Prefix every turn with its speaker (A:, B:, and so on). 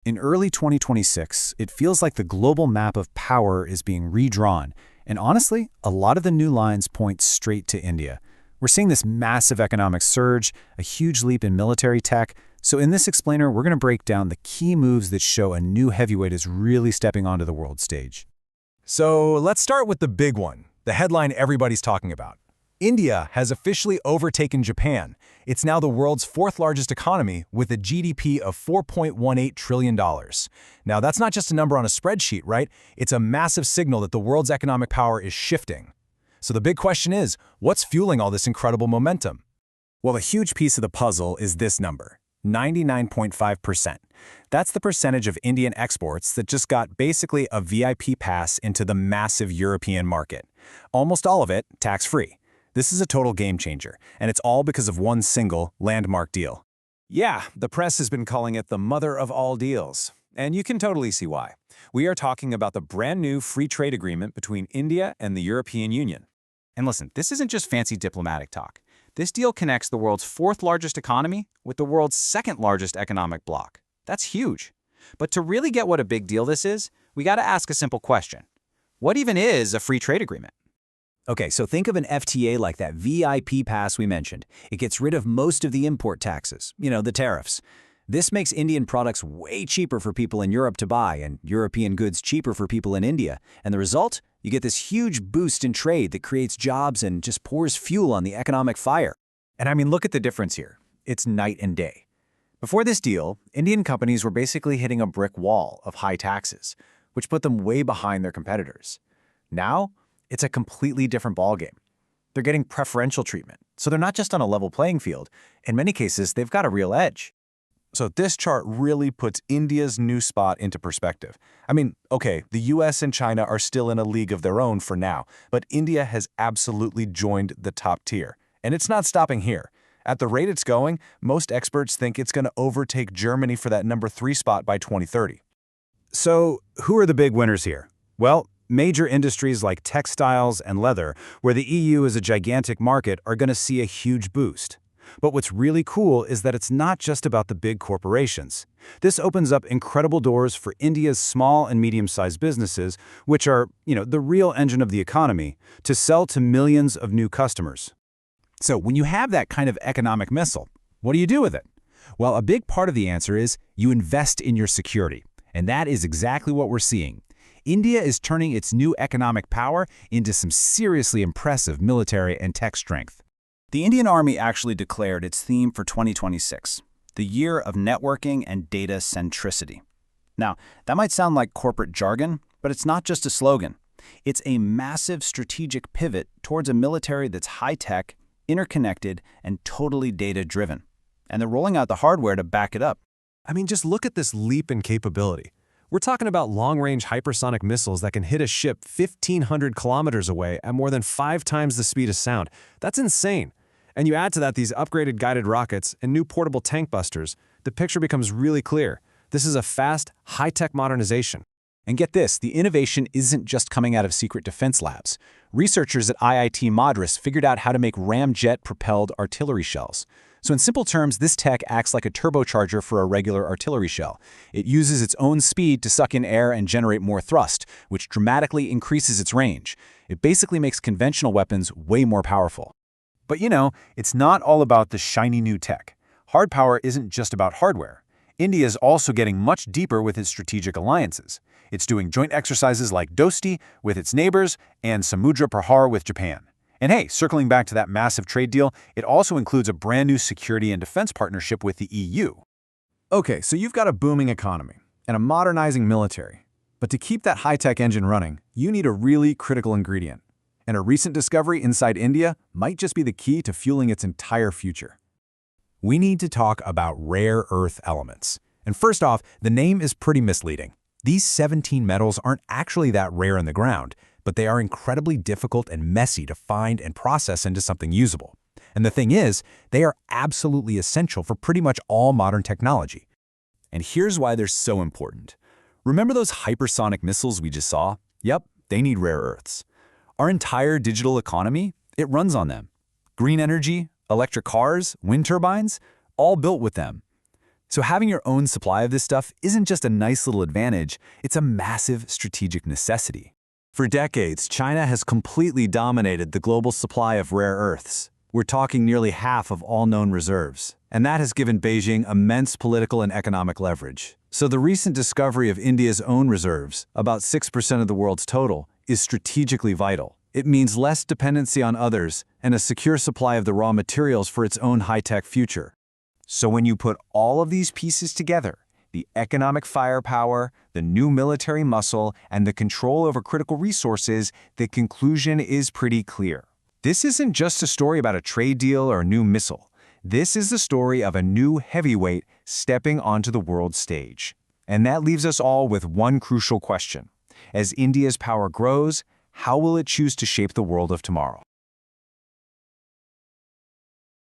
A: In early 2026, it feels like the global map of power is being redrawn, and honestly, a lot of the new lines point straight to India. We're seeing this massive economic surge, a huge leap in military tech, so in this explainer, we're going to break down the key moves that show a new heavyweight is really stepping onto the world stage.
B: So let's start with the big one, the headline everybody's talking about. India has officially overtaken Japan. It's now the world's fourth largest economy with a GDP of $4.18 trillion. Now, that's not just a number on a spreadsheet, right? It's a massive signal that the world's economic power is shifting. So the big question is, what's fueling all this incredible momentum?
A: Well, a huge piece of the puzzle is this number, 99.5%. That's the percentage of Indian exports that just got basically a VIP pass into the massive European market. Almost all of it tax-free. This is a total game changer, and it's all because of one single landmark deal.
C: Yeah, the press has been calling it the mother of all deals. And you can totally see why. We are talking about the brand new free trade agreement between India and the European Union. And listen, this isn't just fancy diplomatic talk. This deal connects the world's fourth largest economy with the world's second largest economic bloc. That's huge. But to really get what a big deal this is, we got to ask a simple question. What even is a free trade agreement?
D: Okay, so think of an FTA like that VIP pass we mentioned. It gets rid of most of the import taxes, the tariffs. This makes Indian products way cheaper for people in Europe to buy and European goods cheaper for people in India. And the result? You get this huge boost in trade that creates jobs and just pours fuel on the economic fire.
A: And I mean, look at the difference here. It's night and day. Before this deal, Indian companies were basically hitting a brick wall of high taxes, which put them way behind their competitors. Now, it's a completely different ballgame. They're getting preferential treatment, so they're not just on a level playing field. In many cases, they've got a real edge.
B: So this chart really puts India's new spot into perspective. I mean, okay, the US and China are still in a league of their own for now, but India has absolutely joined the top tier. And it's not stopping here. At the rate it's going, most experts think it's going to overtake Germany for that number 3 spot by 2030.
A: So, who are the big winners here? Well, major industries like textiles and leather, where the EU is a gigantic market, are going to see a huge boost. But what's really cool is that it's not just about the big corporations. This opens up incredible doors for India's small and medium-sized businesses, which are, the real engine of the economy, to sell to millions of new customers. So when you have that kind of economic missile, what do you do with it? Well, a big part of the answer is you invest in your security. And that is exactly what we're seeing. India is turning its new economic power into some seriously impressive military and tech strength. The Indian Army actually declared its theme for 2026, the year of networking and data centricity. Now, that might sound like corporate jargon, but it's not just a slogan. It's a massive strategic pivot towards a military that's high-tech, interconnected, and totally data-driven. And they're rolling out the hardware to back it up.
B: I mean, just look at this leap in capability. We're talking about long-range hypersonic missiles that can hit a ship 1,500 kilometers away at more than 5 times the speed of sound. That's insane. And you add to that these upgraded guided rockets and new portable tank busters, the picture becomes really clear. This is a fast, high-tech modernization.
A: And get this, the innovation isn't just coming out of secret defense labs. Researchers at IIT Madras figured out how to make ramjet-propelled artillery shells. So in simple terms, this tech acts like a turbocharger for a regular artillery shell. It uses its own speed to suck in air and generate more thrust, which dramatically increases its range. It basically makes conventional weapons way more powerful. But it's not all about the shiny new tech. Hard power isn't just about hardware. India is also getting much deeper with its strategic alliances. It's doing joint exercises like Dosti with its neighbors and Samudra Prahar with Japan. And hey, circling back to that massive trade deal, it also includes a brand new security and defense partnership with the EU. Okay, so you've got a booming economy and a modernizing military. But to keep that high-tech engine running, you need a really critical ingredient. And a recent discovery inside India might just be the key to fueling its entire future. We need to talk about rare earth elements. And first off, the name is pretty misleading. These 17 metals aren't actually that rare in the ground, but they are incredibly difficult and messy to find and process into something usable. And the thing is, they are absolutely essential for pretty much all modern technology. And here's why they're so important. Remember those hypersonic missiles we just saw? Yep, they need rare earths. Our entire digital economy, it runs on them. Green energy, electric cars, wind turbines, all built with them.
B: So having your own supply of this stuff isn't just a nice little advantage, it's a massive strategic necessity.
C: For decades, China has completely dominated the global supply of rare earths. We're talking nearly half of all known reserves. And that has given Beijing immense political and economic leverage. So the recent discovery of India's own reserves, about 6% of the world's total, is strategically vital. It means less dependency on others and a secure supply of the raw materials for its own high-tech future. So when you put all of these pieces together, the economic firepower, the new military muscle, and the control over critical resources, the conclusion is pretty clear. This isn't just a story about a trade deal or a new missile. This is the story of a new heavyweight stepping onto the world stage. And that leaves us all with one crucial question. As India's power grows, how will it choose to shape the world of tomorrow?